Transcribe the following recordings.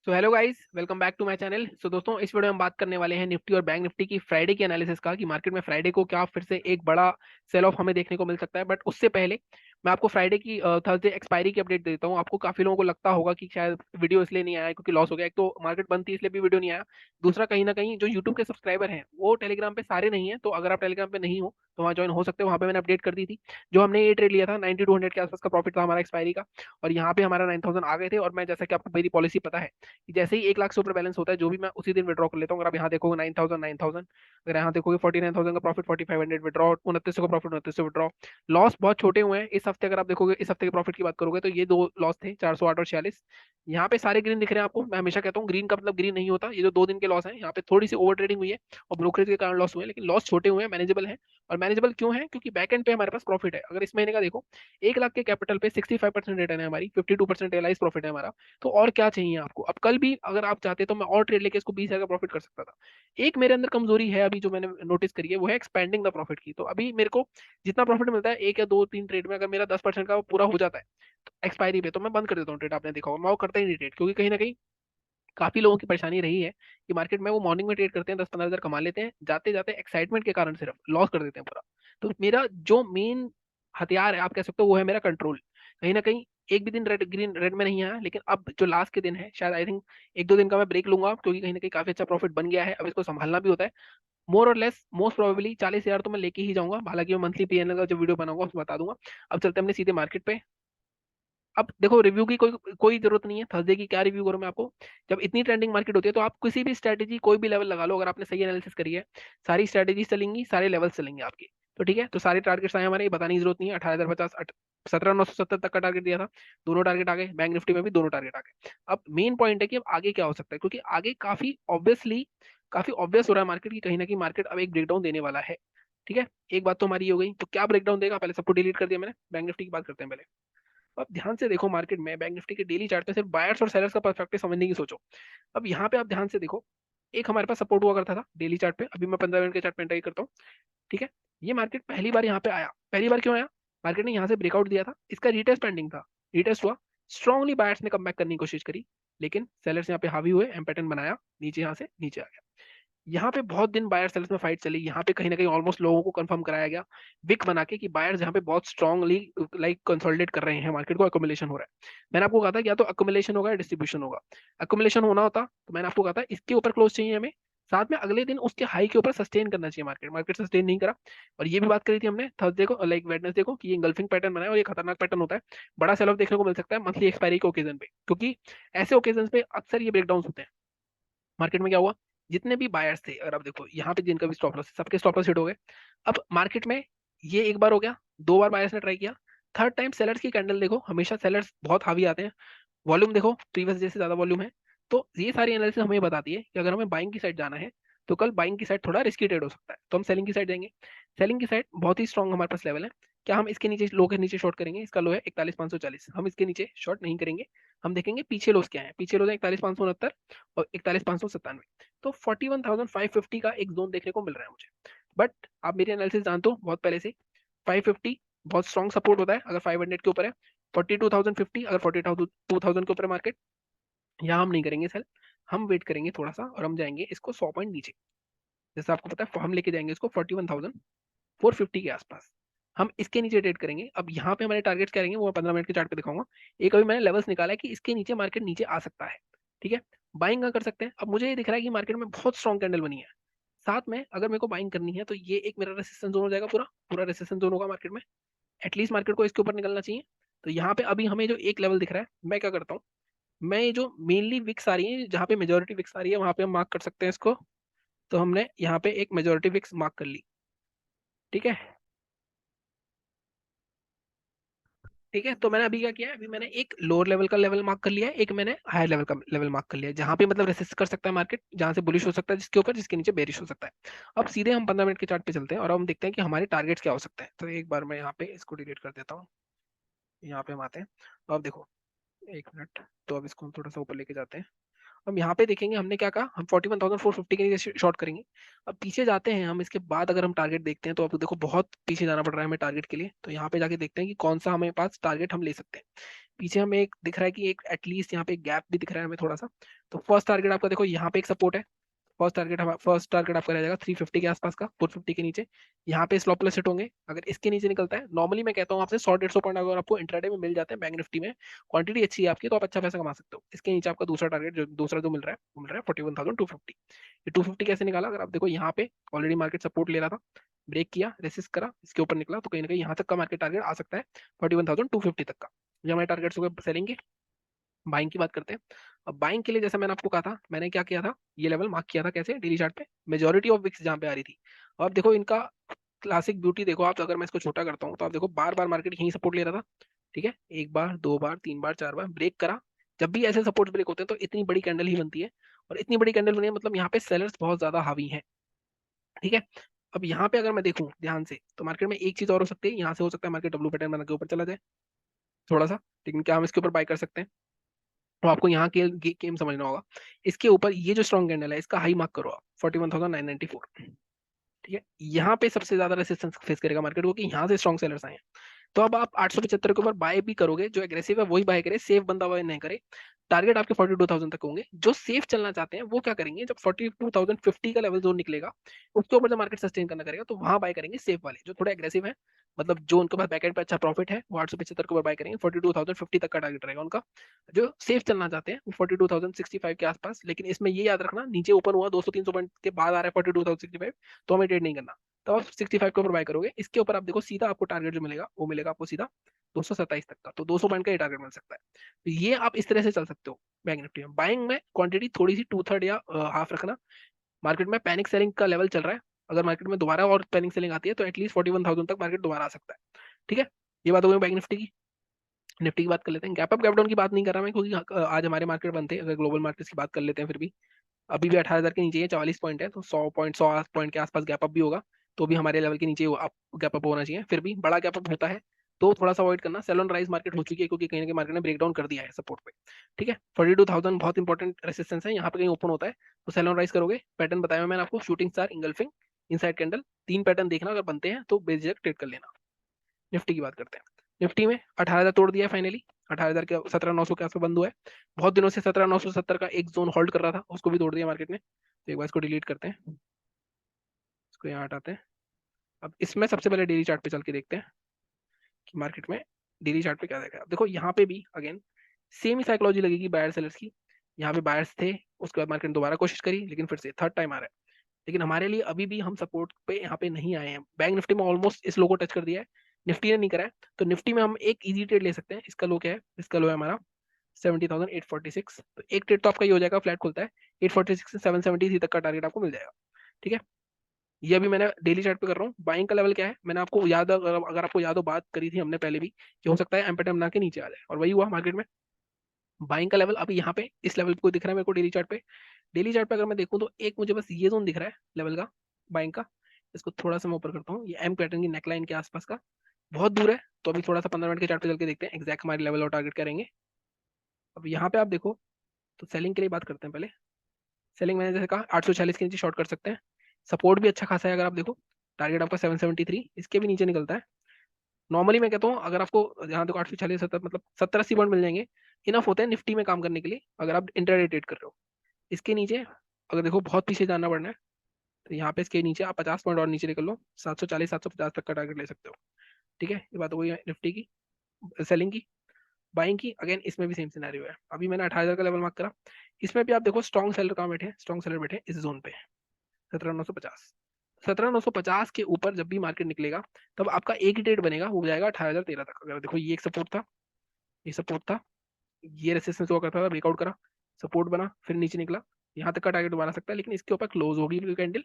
So hello guys, welcome back to my channel. So दोस्तों, इस video में हम बात करने वाले हैं निफ्टी और बैंक निफ्टी की फ्राइडे की एनालिसिस का, कि मार्केट में फ्राइडे को क्या फिर से एक बड़ा सेल ऑफ हमें देखने को मिल सकता है। बट उससे पहले मैं आपको फ्राइडे की थर्सडे एक्सपायरी की अपडेट देता हूँ। आपको काफी लोगों को लगता होगा कि शायद वीडियो इसलिए नहीं आया क्योंकि लॉस हो गया। एक तो मार्केट बंद थी इसलिए भी वीडियो नहीं आया। दूसरा, कहीं ना कहीं जो यूट्यूब के सब्सक्राइबर हैं वो टेलीग्राम पे सारे नहीं है, तो अगर आप टेलीग्राम पे नहीं हो तो वहाँ ज्वाइन हो सकते हो। वहाँ पे मैंने अपडेट कर दी थी। जो हमने ये ट्रेड लिया था 9200 के आसपास का प्रॉफिट था हमारा एक्सपायरी का, और यहाँ पे हमारा 9000 आ गए थे। और मैं, जैसा कि आपको मेरी पॉलिसी पता है कि जैसे ही 1 लाख से ऊपर बैलेंस होता है जो भी, मैं उसी दिन विड्रॉ कर लेता हूँ। अगर आप यहाँ देखोगे 9000, अगर यहाँ देखोगे 49000 का प्रॉफिट 4500 विड्रॉ, 2900 का प्रॉफिट 2900 विड्रॉ। लॉस बहुत छोटे हुए हैं इस हफ्ते। अगर आप देखोगे इस हफ्ते के प्रॉफिट की बात करोगे तो ये दो लॉस थे, 408 और 46। यहाँ पे सारे ग्रीन दिख रहे हैं आपको। मैं हमेशा कहता हूँ ग्रीन का मतलब ग्रीन नहीं होता। ये जो 2 दिन के लॉस हैं, यहाँ पे थोड़ी सी ओवर ट्रेडिंग हुई है और ब्रोकरेज के कारण लॉस हुए हैं, लेकिन लॉस छोटे हुए हैं, मैनेजेबल है। और मैनेजेबल क्यों है? क्योंकि बैक एंड पे हमारे पास प्रॉफिट है। अगर इस महीने का देखो, 1 लाख के कैपिटल पे 65% रिटर्न है हमारी, 52% रियलाइज प्रॉफिट है हमारा। तो और क्या चाहिए आपको? अब कल भी अगर आप चाहते तो मैं और ट्रेड लेके इसको 20,000 का प्रॉफिट कर सकता था। एक मेरे अंदर कमजोरी है अभी जो मैंने नोटिस करी है, वो है एक्सपेंडिंग द प्रॉफिट की। तो अभी मेरे को जितना प्रॉफिट मिलता है एक या दो तीन ट्रेड में, अगर मेरा 10% का वो पूरा हो जाता है तो एक्सपायरी पे, तो मैं बंद कर देता हूँ ट्रेड। आपने देखा होगा मैं वो करता ही नहीं ट्रेड, क्योंकि कहीं ना कहीं काफी लोगों की परेशानी रही है कि मार्केट में वो मॉर्निंग में ट्रेड करते हैं, 10-15 हजार कमा लेते हैं, जाते जाते एक्साइटमेंट के कारण सिर्फ लॉस कर देते हैं पूरा। तो मेरा जो मेन हथियार है आप कह सकते हो, वो है मेरा कंट्रोल। कहीं ना कहीं एक भी दिन रेड ग्रीन रेड में नहीं आया, लेकिन अब जो लास्ट के दिन है, शायद आई थिंक 1-2 दिन का मैं ब्रेक लूंगा, क्योंकि कहीं ना कहीं काफी अच्छा प्रॉफिट बन गया है। अब इसको संभालना भी होता है। मोर और लेस मोस्ट प्रोबेबली 40,000 तो मैं लेके ही जाऊंगा। हालांकि मैं मंथली पीएनएल का जो वीडियो बनाऊंगा उसमें बता दूंगा। अब चलते हैं अपने सीधे मार्केट पे। अब देखो, रिव्यू की कोई कोई जरूरत नहीं है। थर्सडे की क्या रिव्यू करूं मैं आपको? जब इतनी ट्रेंडिंग मार्केट होती है तो आप किसी भी स्ट्रेटेजी कोई भी लेवल लगा लो, अगर आपने सही एनालिसिस करी है, सारी स्ट्रेटेजी चलेंगी, सारे लेवल चलेंगे आपके। तो ठीक है, तो सारे टारगेट्स आए हमारे, ये बताने की जरूरत नहीं है। 18,050, 17,970 तक का टारगेट दिया था, दोनों टारगेट आ गए। बैंक निफ्टी में भी दोनों टारगेट आ गए। अब मेन पॉइंट है कि अब आगे क्या हो सकता है, क्योंकि आगे काफी ऑब्वियस हो रहा है मार्केट की, कहीं ना कहीं मार्केट अब एक ब्रेकडाउन देने वाला है। ठीक है, एक बात तो हमारी ये हो गई। तो क्या ब्रेकडाउन देगा? पहले सबको डिलीट कर दिया मैंने, बैंक निफ्टी की बात करते हैं पहले। अब ध्यान से देखो मार्केट में, बैंक निफ्टी के डेली चार्ट पे सिर्फ बायर्स और सेलर्स का पर्सपेक्टिव समझने की सोचो। अब यहाँ पे आप ध्यान से देखो, एक हमारे पास सपोर्ट हुआ करता था डेली चार्ट पे। अभी मैं 15 मिनट के चार्ट पे एंटर करता हूँ। ठीक है, ये मार्केट पहली बार यहाँ पे आया। पहली बार क्यों आया? मार्केट ने यहाँ से ब्रेकआउट दिया था, इसका रीटेस्ट पेंडिंग था, रीटेस्ट हुआ, स्ट्रांगली बायर्स ने कम बैक करने की कोशिश करी, लेकिन सेलर्स यहाँ पे हावी हुए, एम पैटर्न बनाया, नीचे यहाँ से नीचे आ गया। यहाँ पे बहुत दिन बायर सेल्स में फाइट चली। यहाँ पे कहीं ना कहीं ऑलमोस्ट लोगों को कंफर्म कराया गया विक बना के कि बायर्स यहाँ पे बहुत स्ट्रांगली लाइक कंसोलिडेट कर रहे हैं मार्केट को, अकोमुलेशन हो रहा है। मैंने आपको कहा था कि या तो अकोमुलेशन होगा या डिस्ट्रीब्यूशन होगा। अकोमुलेशन होना होता तो मैंने आपको कहा था इसके ऊपर क्लोज चाहिए हमें, साथ में अगले दिन उसके हाई के ऊपर सस्टेन करना चाहिए मार्केट। मार्केट सस्टेन नहीं करा। और ये भी बात करी थी हमने थर्सडे को, लाइक वेडनेसडे को, कि ये इंगल्फिंग पैटर्न बनाया और ये खतरनाक पैटर्न होता है। बड़ा सेल ऑफ देखने को मिल सकता है मंथली एक्सपायरी के ओकेजन पे, क्योंकि ऐसे ओकेजन पे अक्सर ये ब्रेकडाउन होते हैं। मार्केट में क्या हुआ, जितने भी बायर्स थे, अगर आप देखो यहाँ पे जिनका भी स्टॉप लॉस, सबके स्टॉप लॉस हिट हो गए। अब मार्केट में ये एक बार हो गया, दो बार बायर्स ने ट्राई किया, थर्ड टाइम सेलर्स की कैंडल देखो, हमेशा सेलर्स बहुत हावी आते हैं। वॉल्यूम देखो, प्रीवियस डे से ज्यादा वॉल्यूम है। तो ये सारी एनालिसिस हमें बताती है कि अगर हमें बाइंग की साइड जाना है तो कल बाइंग की साइड थोड़ा रिस्की ट्रेड हो सकता है, तो हम सेलिंग की साइड जाएंगे। सेलिंग की साइड बहुत ही स्ट्रांग हमारे पास लेवल है। क्या हम इसके नीचे, लो के नीचे शॉर्ट करेंगे? इसका लो है 41,540, हम इसके नीचे शॉर्ट नहीं करेंगे। हम देखेंगे पीछे लोस क्या है। पीछे लोस है 41,569 और 41,597। तो 41,550 का एक जोन देखने को मिल रहा है मुझे। बट आप मेरी एनालिसिस जानते हो बहुत पहले से, 550 बहुत स्ट्रॉन्ग सपोर्ट होता है अगर 500 के ऊपर है। 42,050 अगर 42,000 के ऊपर मार्केट, यहाँ हम नहीं करेंगे सेल। हम वेट करेंगे थोड़ा सा और हम जाएंगे इसको 100 पॉइंट नीचे। जैसे आपको पता है हम लेके जाएंगे इसको 41,450 के आसपास। हम इसके नीचे ट्रेड करेंगे। अब यहाँ पे हमारे टारगेट्स क्या रहेंगे वो मैं 15 मिनट के चार्ट पे दिखाऊंगा। एक अभी मैंने लेवल्स निकाला है कि इसके नीचे मार्केट नीचे आ सकता है। ठीक है, बाइंग कर सकते हैं। अब मुझे ये दिख रहा है कि मार्केट में बहुत स्ट्रॉन्ग कैंडल बनी है। साथ में अगर मेरे को बाइंग करनी है तो ये एक मेरा रेसिस्टेंस जोन हो जाएगा, पूरा पूरा रेसिस्टेंस जोन होगा मार्केट में। एटलीस्ट मार्केट को इसके ऊपर निकलना चाहिए। तो यहाँ पे अभी हमें जो एक लेवल दिख रहा है, मैं क्या करता हूँ, मैं ये जो मेनली विक्स आ रही है, जहाँ पे मेजोरिटी विक्स आ रही है वहां पे हम मार्क कर सकते हैं इसको। तो हमने यहाँ पे एक मेजोरिटी विक्स मार्क कर ली। ठीक है, ठीक है, तो मैंने अभी क्या किया है, अभी मैंने एक लोअर लेवल का लेवल मार्क कर लिया है, एक मैंने हायर लेवल का लेवल मार्क कर लिया है, जहाँ पे मतलब रेसिस्ट कर सकता है मार्केट, जहाँ से बुलिश हो सकता है जिसके ऊपर, जिसके नीचे बेरिश हो सकता है। अब सीधे हम 15 मिनट के चार्ट पे चलते हैं और हम देखते हैं कि हमारे टारगेट्स क्या हो सकते हैं। तो एक बार मैं यहाँ पे इसको डिलीट कर देता हूँ, यहाँ पे हम आते हैं। तो अब देखो, एक मिनट, तो अब इसको हम थोड़ा सा ऊपर लेके जाते हैं। हम यहाँ पे देखेंगे हमने क्या कहा, हम 41,450 के नीचे शॉर्ट करेंगे। अब पीछे जाते हैं हम, इसके बाद अगर हम टारगेट देखते हैं तो अब तो देखो बहुत पीछे जाना पड़ रहा है हमें टारगेट के लिए। तो यहाँ पे जाके देखते हैं कि कौन सा हमें पास टारगेट हम ले सकते हैं। पीछे हमें एक दिख रहा है कि एक एटलीस्ट यहाँ पे एक गैप भी दिख रहा है हमें थोड़ा सा। तो फर्स्ट टारगेट आपका देखो यहाँ पे एक सपोर्ट है। फर्स्ट टारगेट आपका रह जाएगा 350 के आसपास का, 450 के नीचे। यहाँ पे स्टॉप लॉस हिट होंगे अगर इसके नीचे निकलता है। नॉर्मली मैं कहता हूँ आपसे 100-150 पॉइंट अगर आपको इंट्राडे में मिल जाते हैं बैंक निफ्टी में, क्वांटिटी अच्छी है आपकी, तो आप अच्छा पैसा कमा सकते हो। इसके नीचे आपका दूसरा टारगेट जो दूसरा जो मिल रहा है वो मिल रहा है 41,250। ये 250 कैसे निकाला, अगर आप देखो यहाँ पे ऑलरेडी मार्केट सपोर्ट ले रहा था, ब्रेक किया, रेसिस्ट करा, इसके ऊपर निकला, तो कहीं ना कहीं यहाँ तक का मार्केट टारगेट आ सकता है 41,250 तक का। ये हमारे टारगेट्स हो गए सेलिंग के। बाइंग की बात करते हैं। अब बाइंग के लिए जैसा मैंने आपको कहा था, मैंने क्या किया था, ये लेवल मार्क किया था कैसे, डेली चार्ट पे, मेजोरिटी ऑफ विक्स जहाँ पे आ रही थी। और आप देखो इनका क्लासिक ब्यूटी देखो आप, अगर मैं इसको छोटा करता हूँ तो आप देखो बार बार मार्केट यहीं सपोर्ट ले रहा था। ठीक है, एक बार, दो बार, तीन बार, चार बार ब्रेक करा। जब भी ऐसे सपोर्ट ब्रेक होते हैं तो इतनी बड़ी कैंडल ही बनती है। और इतनी बड़ी कैंडल बनी है मतलब यहाँ पे सेलर्स बहुत ज्यादा हावी हैं। ठीक है। अब यहाँ पे अगर मैं देखूं ध्यान से तो मार्केट में एक चीज और हो सकती है, यहाँ से हो सकता है मार्केट डब्लू पैटर्न बना के ऊपर चला जाए थोड़ा सा। लेकिन क्या हम इसके ऊपर बाय कर सकते हैं, तो आपको यहाँ के गेम समझना होगा। इसके ऊपर ये जो स्ट्रॉन्ग कैंडल है इसका हाई मार्क करो आप 41,994। ठीक है, यहाँ पे सबसे ज्यादा रेसिस्टेंस फेस करेगा मार्केट, क्योंकि यहाँ से स्ट्रॉन्ग सेलर्स आए हैं। तो अब आप 875 के ऊपर बाय भी करोगे, जो एग्रेसिव है वही बाय करे, सेफ बंदा बाय नहीं करे। टारगेट आपके 42,000 तक होंगे। जो सेफ चलना चाहते हैं वो क्या करेंगे, जब 42,050 का लेवल जोन निकलेगा उसके ऊपर जब मार्केट सस्टेन करना करेगा तो वहां बाय करेंगे सेफ वाले, जो थोड़े एग्रेसिव है, मतलब जो उनके पास बैकएंड पे अच्छा प्रॉफिट है, वो 875 के ऊपर बाय करेंगे। 42,050 तक का टारगेट रहेगा उनका। जो सेफ चलना चाहते हैं वो 42,065 के आसपास। लेकिन इसमें ये याद रखना, नीचे ओपन हुआ 200-300 पॉइंट के बाद आ रहा है 42,065, तो हमें ट्रेड नहीं करना। तो आप 65 के ऊपर बाय करोगे। इसके ऊपर आप देखो सीधा आपको टारगेट जो मिलेगा वो मिलेगा आपको सीधा 227 तक का, तो 200 पॉइंट का ये टारगेट मिल सकता है। तो ये आप इस तरह से चल सकते हो बैंक निफ्टी में। बाइंग में क्वांटिटी थोड़ी सी टू थर्ड या हाफ रखना। मार्केट में पैनिक सेलिंग का लेवल चल रहा है, अगर मार्केट में दोबारा और पैनिक सेलिंग आती है तो एटलीस्ट 41,000 तक मार्केट दोबारा आ सकता है। ठीक है, ये बात हो गई बैंक निफ्टी की। निफ्टी की बात कर लेते हैं। गैप अप गैप डाउन की बात नहीं कर रहा मैं, क्योंकि आज हमारे मार्केट बनते हैं। अगर ग्लोबल मार्केट्स की बात कर लेते हैं फिर भी अभी भी 18,000 के नीचे है, 44 पॉइंट है, तो 100 पॉइंट के आसपास गैप अप भी होगा। तो भी हमारे लेवल के नीचे गैप अप होना चाहिए। फिर भी बड़ा गैप अप होता है तो थोड़ा सा अवॉइड करना। सेल ऑन राइज मार्केट हो चुकी है, क्योंकि कहीं ना कहीं मार्केट ने ब्रेक डाउन कर दिया है सपोर्ट पे। ठीक है, 42,000 बहुत इंपॉर्टेंट रेसिस्टेंस है, यहाँ पे कहीं ओपन होता है तो सेल ऑन राइज करोगे। पैटर्न बताया हुआ मैंने आपको, shooting star, engulfing, inside candle, तीन पैटर्न देखना, अगर बनते हैं तो बेझिझक ट्रेड कर लेना। निफ्टी की बात करते हैं। निफ्टी में 18,000 तोड़ दिया फाइनली, 18,000 के 17,900 के आसपास बंद हुआ है। बहुत दिनों से 17,970 का एक जोन होल्ड कर रहा था, उसको भी तोड़ दिया मार्केट ने। तो एक बार इसको डिलीट करते हैं, इसको यहाँ हटाते हैं। अब इसमें सबसे पहले डेली चार्ट पे चल के देखते हैं कि मार्केट में डेली चार्ट पे क्या देखा है। अब देखो यहाँ पे भी अगेन सेम ही साइकोलॉजी लगेगी बायर सेलर्स की। यहाँ पे बायर्स थे, उसके बाद मार्केट ने दोबारा कोशिश करी, लेकिन फिर से थर्ड टाइम आ रहा है। लेकिन हमारे लिए अभी भी हम सपोर्ट पे यहाँ पे नहीं आए हैं। बैंक निफ्टी में ऑलमोस्ट इस लो को टच कर दिया है, निफ्टी ने नहीं करा है। तो निफ्टी में हम एक इजी ट्रेड ले सकते हैं। इसका लो क्या है, इसका लो है हमारा 70,846। तो एक ट्रेड तो आपका ये हो जाएगा, फ्लैट खुलता है 846 से 770 तक का टारगेट आपको मिल जाएगा। ठीक है, ये अभी मैंने डेली चार्ट पे कर रहा हूँ। बाइंग का लेवल क्या है, मैंने आपको याद, अगर आपको याद हो, बात करी थी हमने पहले भी कि हो सकता है एम्पेटम बना के नीचे आ जाए, और वही हुआ मार्केट में। बाइंग का लेवल अभी यहाँ पे इस लेवल को दिख रहा है मेरे को डेली चार्ट पे। डेली चार्ट पे अगर मैं देखूँ तो एक मुझे बस ये जोन दिख रहा है लेवल का, बाइंग का। इसको थोड़ा सा मैं ऊपर करता हूँ, ये एम पैटर्न की नेकलाइन के आसपास का, बहुत दूर है। तो अभी थोड़ा सा 15 मिनट के चार्ट पे चल के देखते हैं एग्जैक्ट हमारे लेवल और टारगेट करेंगे। अब यहाँ पे आप देखो, तो सेलिंग के लिए बात करते हैं पहले। सेलिंग मैंने जैसे कहा 846 के नीचे शॉर्ट कर सकते हैं। सपोर्ट भी अच्छा खासा है, अगर आप देखो टारगेट आपका 773, इसके भी नीचे निकलता है। नॉर्मली मैं कहता हूँ अगर आपको यहाँ देखो 846 70 मतलब 70-80 पॉइंट मिल जाएंगे, इनफ होते हैं निफ्टी में काम करने के लिए, अगर आप इंटरडे ट्रेड कर रहे हो। इसके नीचे अगर देखो बहुत पीछे जाना पड़ना है, तो यहाँ पे इसके नीचे आप 50 पॉइंट और नीचे निकल लो, 740-750 तक का टारगेट ले सकते हो। ठीक है, ये बात हो गई है निफ्टी की, सेलिंग की। बाइंग की अगेन इसमें भी सेम सिनेरियो है। अभी मैंने 18,000 का लेवल मार्क करा। इसमें भी आप देखो स्ट्रॉन्ग सेलर कहाँ बैठे हैं, स्ट्रॉन्ग सेलर बैठे हैं इस जोन पे 17,950। 17,950 के ऊपर जब भी मार्केट निकलेगा तब आपका एक ही ट्रेड बनेगा, वो जाएगा 18,013 तक। अगर देखो ये एक सपोर्ट था, ये सपोर्ट था, ये रेसिस्टेंस हुआ करता था, ब्रेकआउट करा, सपोर्ट बना, फिर नीचे निकला, यहाँ तक का टारगेट बना सकता है। लेकिन इसके ऊपर क्लोज होगी कैंडल,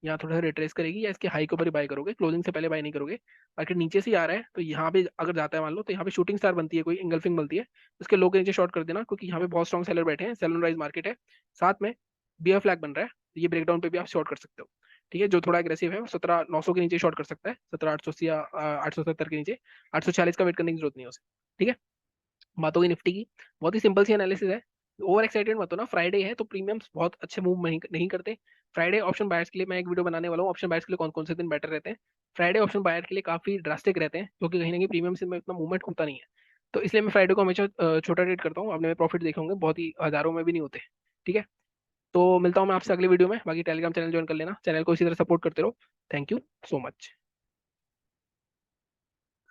यहाँ थोड़ा सा रिट्रेस करेगी, या इसके हाई के ऊपर ही बाय करोगे, क्लोजिंग से पहले बाय नहीं करोगे। मार्केट नीचे से ही आ रहा है तो यहाँ पे अगर जाता है मान लो, तो यहाँ पे शूटिंग स्टार बनती है, कोई इंगल्फिंग बनती है, उसके लो के नीचे शॉर्ट कर देना, क्योंकि यहाँ पे बहुत स्ट्रॉन्ग सेलर बैठे हैं, सेल राइज मार्केट है, साथ में बियर फ्लैग बन रहा है, तो ये ब्रेकडाउन पे भी आप शॉर्ट कर सकते हो। ठीक है, जो थोड़ा एग्रेसिव है 17,900 के नीचे शॉर्ट कर सकता है, 17,880 या 870 के नीचे। 846 का वेट करने की जरूरत नहीं है उसे। ठीक है, बात होगी निफ्टी की। बहुत ही सिंपल सी एनालिसिस है, ओवर एक्साइटेड मत हो ना, फ्राइडे है तो प्रीमियम्स बहुत अच्छे मूव नहीं करते। फ्राइडे ऑप्शन बायर्स के लिए मैं एक वीडियो बनाने वाला हूँ, ऑप्शन बायर्स के लिए कौन कौन से दिन बेटर रहते हैं। फ्राइडे ऑप्शन बायर के लिए काफी ड्रास्टिक रहते हैं, क्योंकि कहीं ना कहीं प्रीमियम्स में इतना मूवमेंट होता नहीं है। तो इसलिए मैं फ्राइडे को हमेशा छोटा ट्रेड करता हूँ। आपने प्रॉफिट देखे होंगे, बहुत ही हजारों में भी नहीं होते। ठीक है, तो मिलता हूँ मैं आपसे अगले वीडियो में। बाकी टेलीग्राम चैनल ज्वाइन कर लेना, चैनल को इसी तरह सपोर्ट करते रहो। Thank you so much.